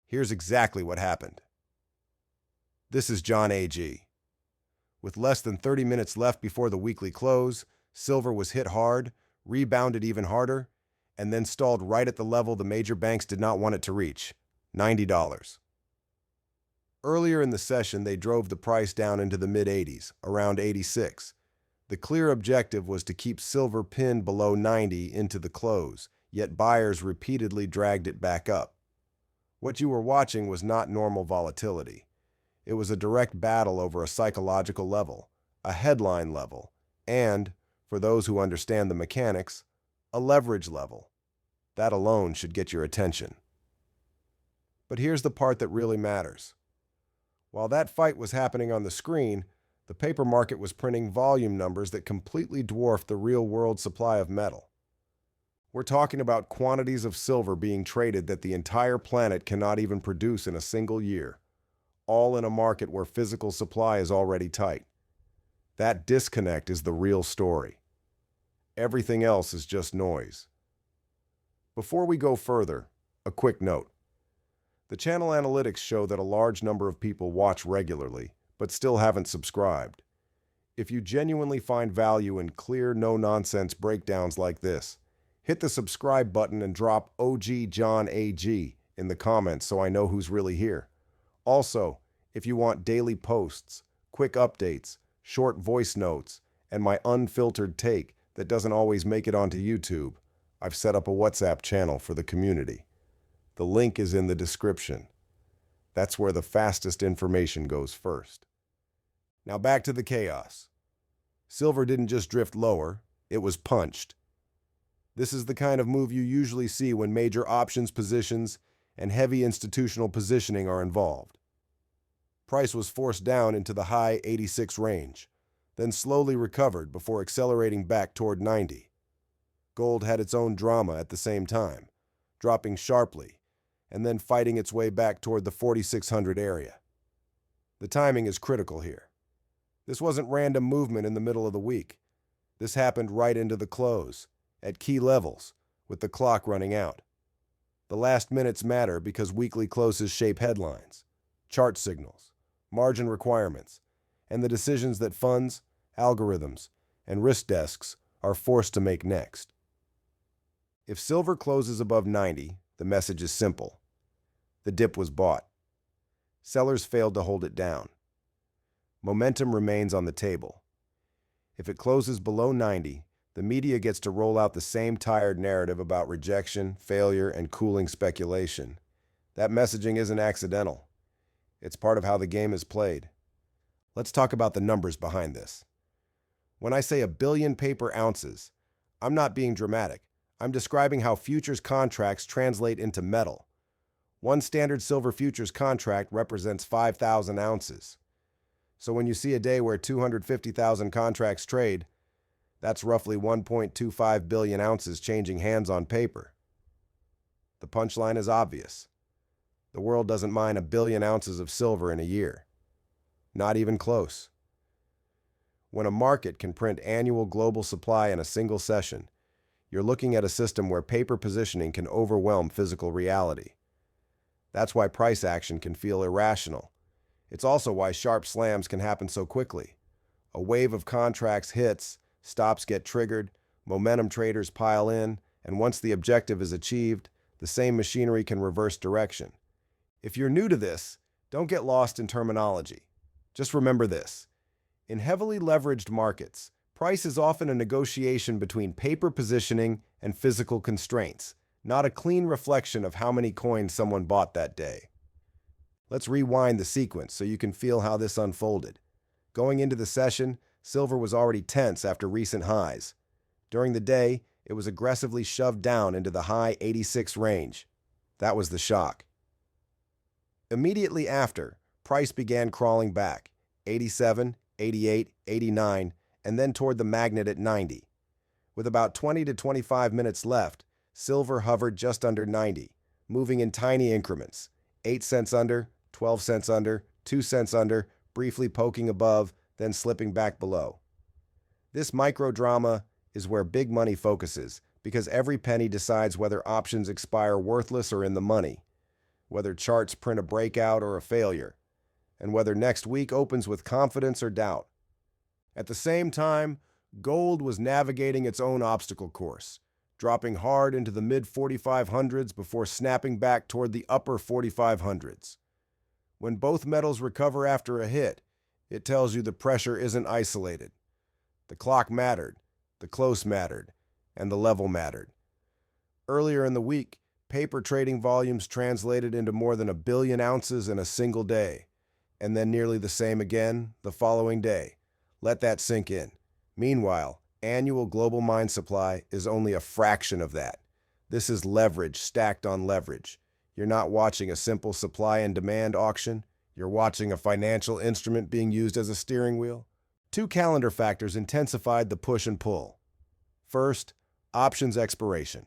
Here's exactly what happened. This is John A.G. With less than 30 minutes left before the weekly close, silver was hit hard, rebounded even harder, and then stalled right at the level the major banks did not want it to reach, $90. Earlier in the session, they drove the price down into the mid-80s, around 86. The clear objective was to keep silver pinned below 90 into the close, yet buyers repeatedly dragged it back up. What you were watching was not normal volatility. It was a direct battle over a psychological level, a headline level, and, for those who understand the mechanics, a leverage level. That alone should get your attention. But here's the part that really matters. While that fight was happening on the screen, the paper market was printing volume numbers that completely dwarfed the real-world supply of metal. We're talking about quantities of silver being traded that the entire planet cannot even produce in a single year, all in a market where physical supply is already tight. That disconnect is the real story. Everything else is just noise. Before we go further, a quick note. The channel analytics show that a large number of people watch regularly, but still haven't subscribed. If you genuinely find value in clear, no-nonsense breakdowns like this, hit the subscribe button and drop OG John AG in the comments so I know who's really here. Also, if you want daily posts, quick updates, short voice notes, and my unfiltered take that doesn't always make it onto YouTube, I've set up a WhatsApp channel for the community. The link is in the description. That's where the fastest information goes first. Now back to the chaos. Silver didn't just drift lower, it was punched. This is the kind of move you usually see when major options positions and heavy institutional positioning are involved. Price was forced down into the high 86 range, then slowly recovered before accelerating back toward 90. Gold had its own drama at the same time, dropping sharply and then fighting its way back toward the 4,600 area. The timing is critical here. This wasn't random movement in the middle of the week. This happened right into the close, at key levels, with the clock running out. The last minutes matter because weekly closes shape headlines, chart signals, margin requirements, and the decisions that funds, algorithms, and risk desks are forced to make next. If silver closes above 90, the message is simple. The dip was bought. Sellers failed to hold it down. Momentum remains on the table. If it closes below 90, the media gets to roll out the same tired narrative about rejection, failure, and cooling speculation. That messaging isn't accidental. It's part of how the game is played. Let's talk about the numbers behind this. When I say 1 billion paper ounces, I'm not being dramatic. I'm describing how futures contracts translate into metal. One standard silver futures contract represents 5,000 ounces. So when you see a day where 250,000 contracts trade, that's roughly 1.25 billion ounces changing hands on paper. The punchline is obvious. The world doesn't mine 1 billion ounces of silver in a year. Not even close. When a market can print annual global supply in a single session, you're looking at a system where paper positioning can overwhelm physical reality. That's why price action can feel irrational. It's also why sharp slams can happen so quickly. A wave of contracts hits, stops get triggered, momentum traders pile in, and once the objective is achieved, the same machinery can reverse direction. If you're new to this, don't get lost in terminology. Just remember this. In heavily leveraged markets, price is often a negotiation between paper positioning and physical constraints, not a clean reflection of how many coins someone bought that day. Let's rewind the sequence so you can feel how this unfolded. Going into the session, silver was already tense after recent highs. During the day, it was aggressively shoved down into the high 86 range. That was the shock. Immediately after, price began crawling back, 87, 88, 89, and then toward the magnet at 90. With about 20 to 25 minutes left, silver hovered just under 90, moving in tiny increments, 8 cents under, 12 cents under, 2 cents under, briefly poking above, then slipping back below. This microdrama is where big money focuses, because every penny decides whether options expire worthless or in the money. whether charts print a breakout or a failure, and whether next week opens with confidence or doubt. At the same time, gold was navigating its own obstacle course, dropping hard into the mid-4500s before snapping back toward the upper 4500s. When both metals recover after a hit, it tells you the pressure isn't isolated. The clock mattered, the close mattered, and the level mattered. Earlier in the week, paper trading volumes translated into more than 1 billion ounces in a single day, and then nearly the same again the following day. Let that sink in. Meanwhile, annual global mine supply is only a fraction of that. This is leverage stacked on leverage. You're not watching a simple supply and demand auction. You're watching a financial instrument being used as a steering wheel. 2 calendar factors intensified the push and pull. First, options expiration.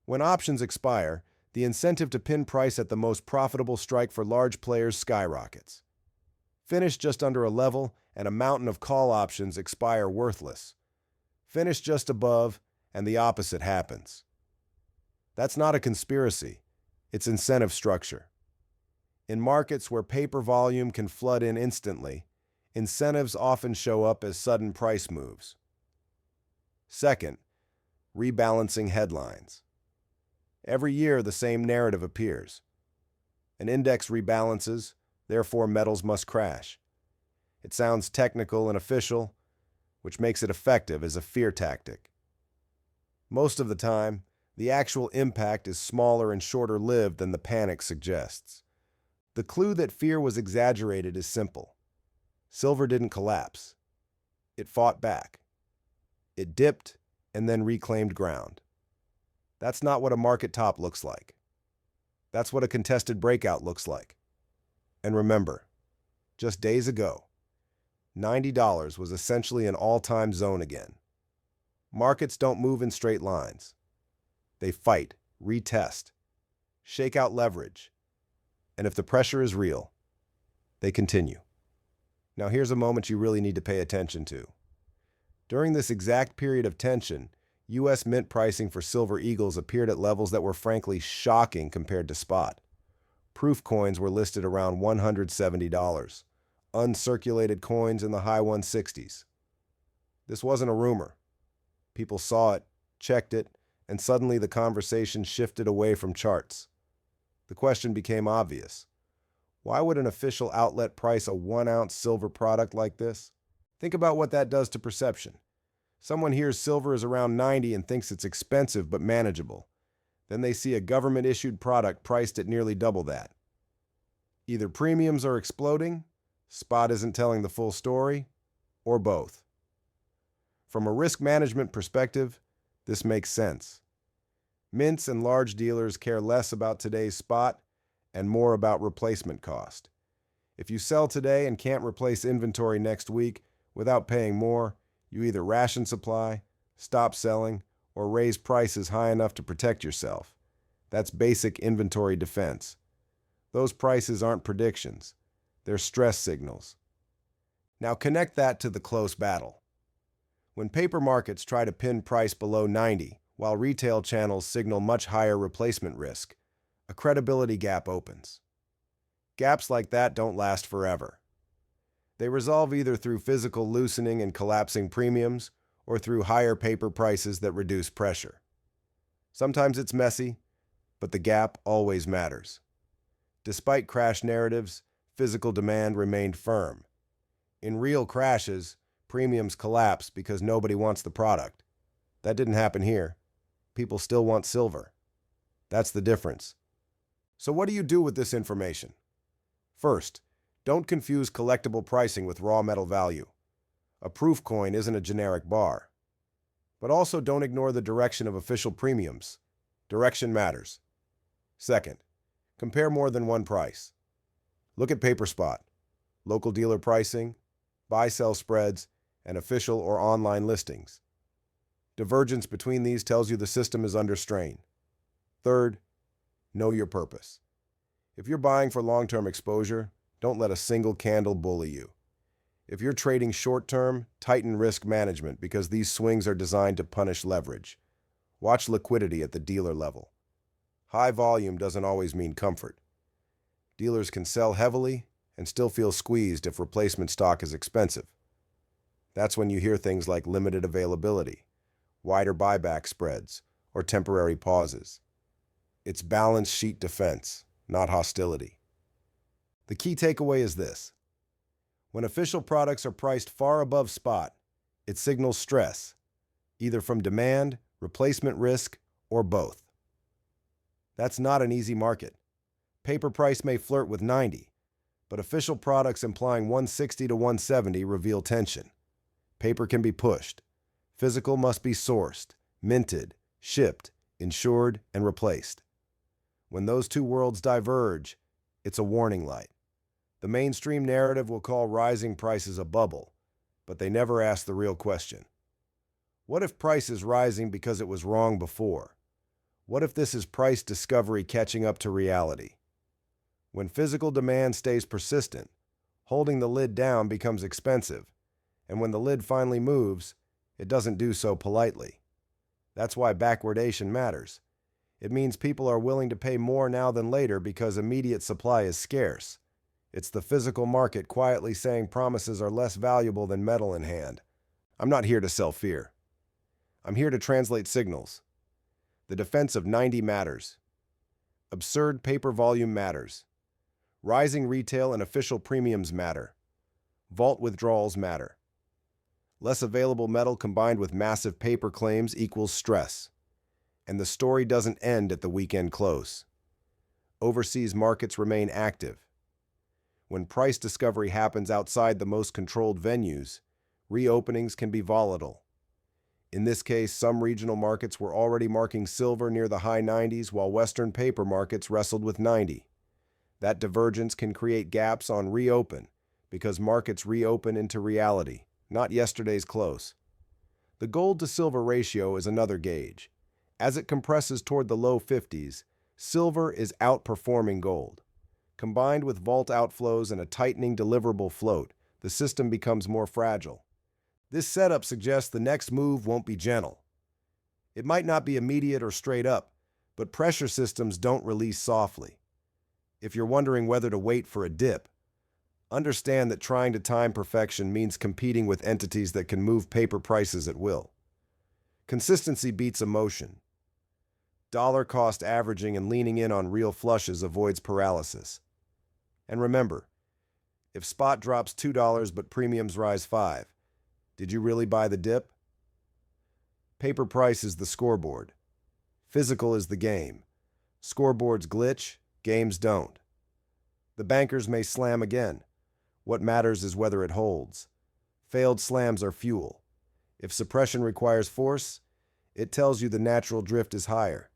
When options expire, the incentive to pin price at the most profitable strike for large players skyrockets. Finish just under a level, and a mountain of call options expire worthless. Finish just above, and the opposite happens. That's not a conspiracy. It's incentive structure. In markets where paper volume can flood in instantly, incentives often show up as sudden price moves. Second, rebalancing headlines. Every year, the same narrative appears. An index rebalances, therefore metals must crash. It sounds technical and official, which makes it effective as a fear tactic. Most of the time, the actual impact is smaller and shorter-lived than the panic suggests. The clue that fear was exaggerated is simple. Silver didn't collapse. It fought back. It dipped and then reclaimed ground. That's not what a market top looks like. That's what a contested breakout looks like. And remember, just days ago, $90 was essentially an all-time zone again. Markets don't move in straight lines. They fight, retest, shake out leverage, and if the pressure is real, they continue. Now here's a moment you really need to pay attention to. During this exact period of tension, U.S. mint pricing for silver eagles appeared at levels that were frankly shocking compared to spot. Proof coins were listed around $170. Uncirculated coins in the high 160s. This wasn't a rumor. People saw it, checked it, and suddenly the conversation shifted away from charts. The question became obvious. Why would an official outlet price a 1-ounce silver product like this? Think about what that does to perception. Someone hears silver is around 90 and thinks it's expensive but manageable. Then they see a government-issued product priced at nearly double that. Either premiums are exploding, spot isn't telling the full story, or both. From a risk management perspective, this makes sense. Mints and large dealers care less about today's spot and more about replacement cost. If you sell today and can't replace inventory next week without paying more, you either ration supply, stop selling, or raise prices high enough to protect yourself. That's basic inventory defense. Those prices aren't predictions. They're stress signals. Now connect that to the close battle. When paper markets try to pin price below 90, while retail channels signal much higher replacement risk, a credibility gap opens. Gaps like that don't last forever. They resolve either through physical loosening and collapsing premiums, or through higher paper prices that reduce pressure. Sometimes it's messy, but the gap always matters. Despite crash narratives, physical demand remained firm. In real crashes, premiums collapse because nobody wants the product. That didn't happen here. People still want silver. That's the difference. So what do you do with this information? First, don't confuse collectible pricing with raw metal value. A proof coin isn't a generic bar. But also don't ignore the direction of official premiums. Direction matters. Second, compare more than one price. Look at PaperSpot, local dealer pricing, buy-sell spreads, and official or online listings. Divergence between these tells you the system is under strain. Third, know your purpose. If you're buying for long-term exposure, don't let a single candle bully you. If you're trading short-term, tighten risk management because these swings are designed to punish leverage. Watch liquidity at the dealer level. High volume doesn't always mean comfort. Dealers can sell heavily and still feel squeezed if replacement stock is expensive. That's when you hear things like limited availability, wider buyback spreads, or temporary pauses. It's balance sheet defense, not hostility. The key takeaway is this. When official products are priced far above spot, it signals stress, either from demand, replacement risk, or both. That's not an easy market. Paper price may flirt with 90, but official products implying 160 to 170 reveal tension. Paper can be pushed. Physical must be sourced, minted, shipped, insured, and replaced. When those two worlds diverge, it's a warning light. The mainstream narrative will call rising prices a bubble, but they never ask the real question. What if price is rising because it was wrong before? What if this is price discovery catching up to reality? When physical demand stays persistent, holding the lid down becomes expensive, and when the lid finally moves, it doesn't do so politely. That's why backwardation matters. It means people are willing to pay more now than later because immediate supply is scarce. It's the physical market quietly saying promises are less valuable than metal in hand. I'm not here to sell fear. I'm here to translate signals. The defense of 90 matters. Absurd paper volume matters. Rising retail and official premiums matter. Vault withdrawals matter. Less available metal combined with massive paper claims equals stress. And the story doesn't end at the weekend close. Overseas markets remain active. When price discovery happens outside the most controlled venues, reopenings can be volatile. In this case, some regional markets were already marking silver near the high 90s while Western paper markets wrestled with 90. That divergence can create gaps on reopen because markets reopen into reality, not yesterday's close. The gold to silver ratio is another gauge. As it compresses toward the low 50s, silver is outperforming gold. Combined with vault outflows and a tightening deliverable float, the system becomes more fragile. This setup suggests the next move won't be gentle. It might not be immediate or straight up, but pressure systems don't release softly. If you're wondering whether to wait for a dip, understand that trying to time perfection means competing with entities that can move paper prices at will. Consistency beats emotion. Dollar cost averaging and leaning in on real flushes avoids paralysis. And remember, if spot drops $2 but premiums rise 5, did you really buy the dip? Paper price is the scoreboard. Physical is the game. Scoreboards glitch, games don't. The bankers may slam again. What matters is whether it holds. Failed slams are fuel. If suppression requires force, it tells you the natural drift is higher.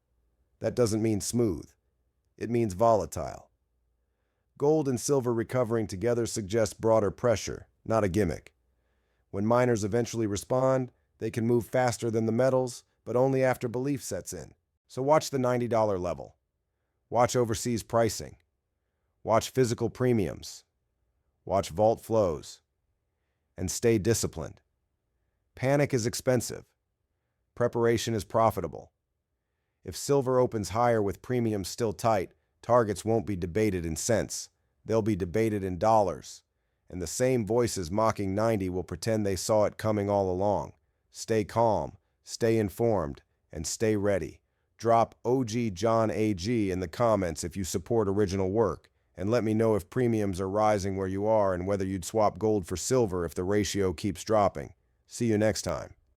That doesn't mean smooth. It means volatile. Gold and silver recovering together suggests broader pressure, not a gimmick. When miners eventually respond, they can move faster than the metals, but only after belief sets in. So watch the $90 level. Watch overseas pricing. Watch physical premiums. Watch vault flows. And stay disciplined. Panic is expensive. Preparation is profitable. If silver opens higher with premiums still tight, targets won't be debated in cents. They'll be debated in dollars. And the same voices mocking 90 will pretend they saw it coming all along. Stay calm, stay informed, and stay ready. Drop OG John AG in the comments if you support original work, and let me know if premiums are rising where you are and whether you'd swap gold for silver if the ratio keeps dropping. See you next time.